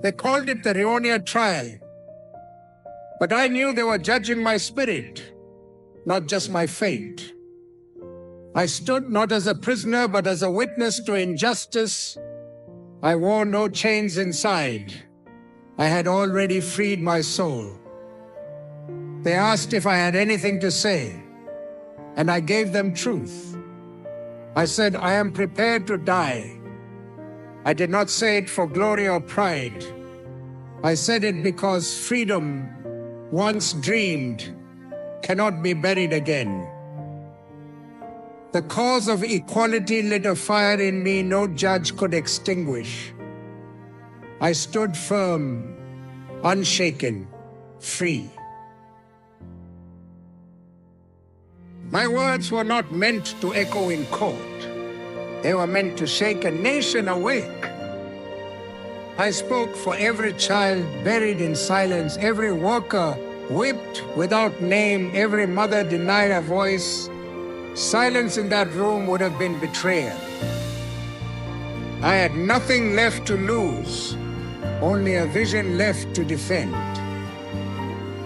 They called it the Rivonia trial. But I knew they were judging my spirit, not just my fate. I stood not as a prisoner, but as a witness to injustice. I wore no chains inside. I had already freed my soul. They asked if I had anything to say, and I gave them truth. I said, I am prepared to die. I did not say it for glory or pride. I said it because freedom, once dreamed, cannot be buried again. The cause of equality lit a fire in me no judge could extinguish. I stood firm, unshaken, free. My words were not meant to echo in court. They were meant to shake a nation awake. I spoke for every child buried in silence, every worker whipped without name, every mother denied a voice. Silence in that room would have been betrayal. I had nothing left to lose, only a vision left to defend.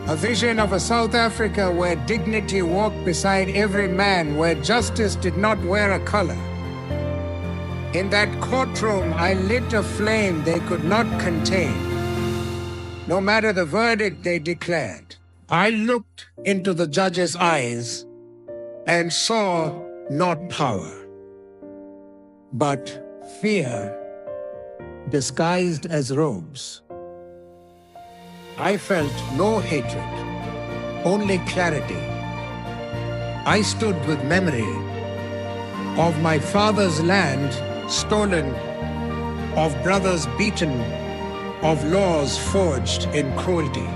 A vision of a South Africa where dignity walked beside every man, where justice did not wear a color. In that courtroom, I lit a flame they could not contain. No matter the verdict they declared, I looked into the judge's eyes and saw not power, but fear disguised as robes. I felt no hatred, only clarity. I stood with memory of my father's land stolen, of brothers beaten, of laws forged in cruelty.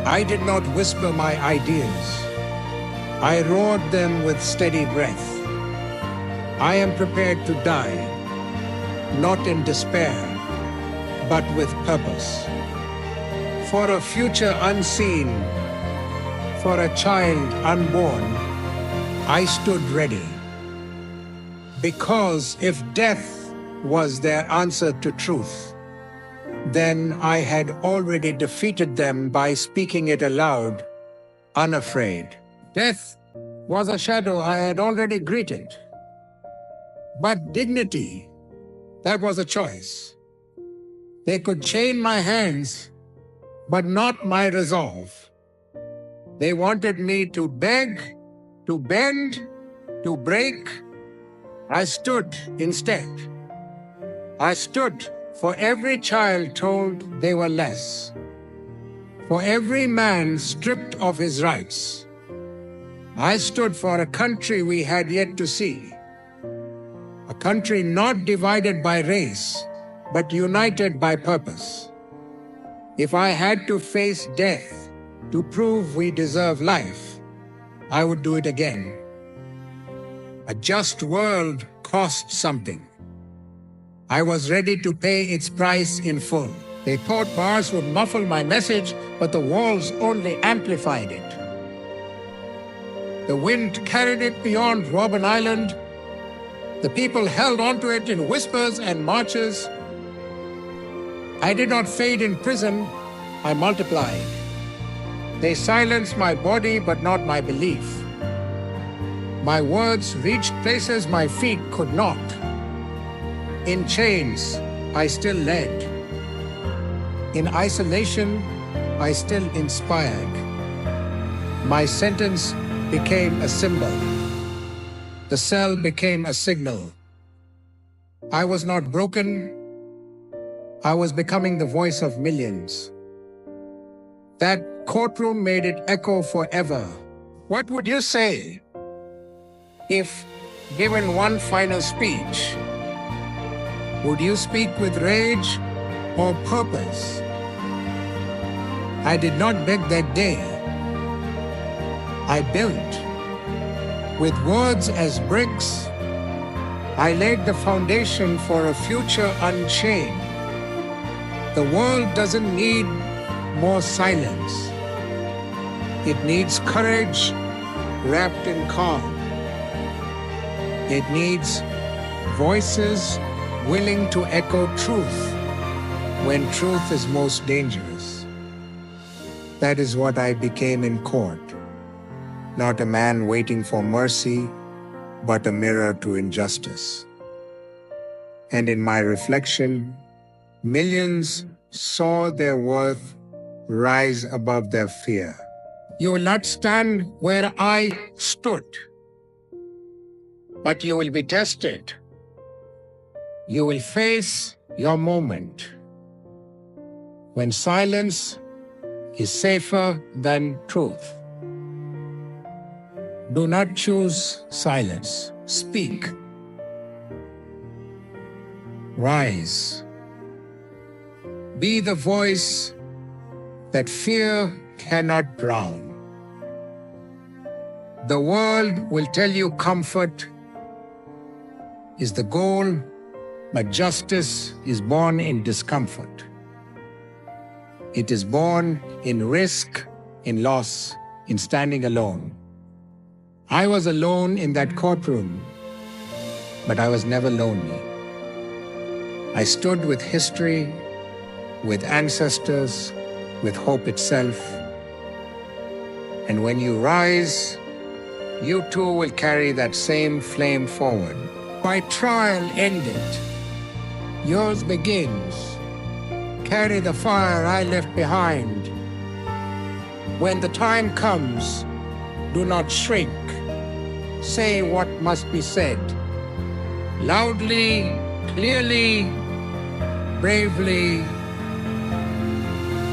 I did not whisper my ideas. I roared them with steady breath. I am prepared to die, not in despair, but with purpose. For a future unseen, for a child unborn, I stood ready. Because if death was their answer to truth, then I had already defeated them by speaking it aloud, unafraid. Death was a shadow I had already greeted. But dignity, that was a choice. They could chain my hands, but not my resolve. They wanted me to beg, to bend, to break. I stood instead. I stood for every child told they were less, for every man stripped of his rights. I stood for a country we had yet to see, a country not divided by race, but united by purpose. If I had to face death to prove we deserve life, I would do it again. A just world cost something. I was ready to pay its price in full. They thought bars would muffle my message, but the walls only amplified it. The wind carried it beyond Robben Island. The people held onto it in whispers and marches. I did not fade in prison, I multiplied. They silenced my body, but not my belief. My words reached places my feet could not. In chains, I still led. In isolation, I still inspired. My sentence became a symbol. The cell became a signal. I was not broken. I was becoming the voice of millions. That courtroom made it echo forever. What would you say if, given one final speech, would you speak with rage or purpose? I did not beg that day. I built. With words as bricks, I laid the foundation for a future unchained. The world doesn't need more silence. It needs courage wrapped in calm. It needs voices willing to echo truth when truth is most dangerous. That is what I became in court. Not a man waiting for mercy, but a mirror to injustice. And in my reflection, millions saw their worth rise above their fear. You will not stand where I stood, but you will be tested. You will face your moment when silence is safer than truth. Do not choose silence. Speak. Rise. Be the voice that fear cannot drown. The world will tell you comfort is the goal, but justice is born in discomfort. It is born in risk, in loss, in standing alone. I was alone in that courtroom, but I was never lonely. I stood with history, with ancestors, with hope itself. And when you rise, you too will carry that same flame forward. My trial ended. Yours begins. Carry the fire I left behind. When the time comes, do not shrink. Say what must be said. Loudly, clearly, bravely.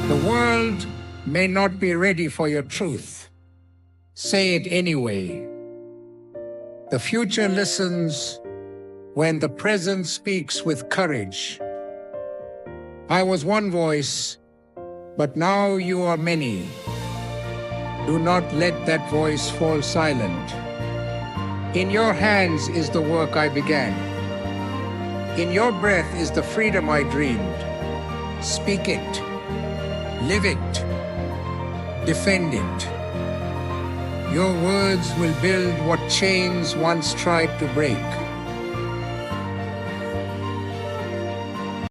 The world may not be ready for your truth. Say it anyway. The future listens when the present speaks with courage. I was one voice, but now you are many. Do not let that voice fall silent. In your hands is the work I began. In your breath is the freedom I dreamed. Speak it, live it, defend it. Your words will build what chains once tried to break.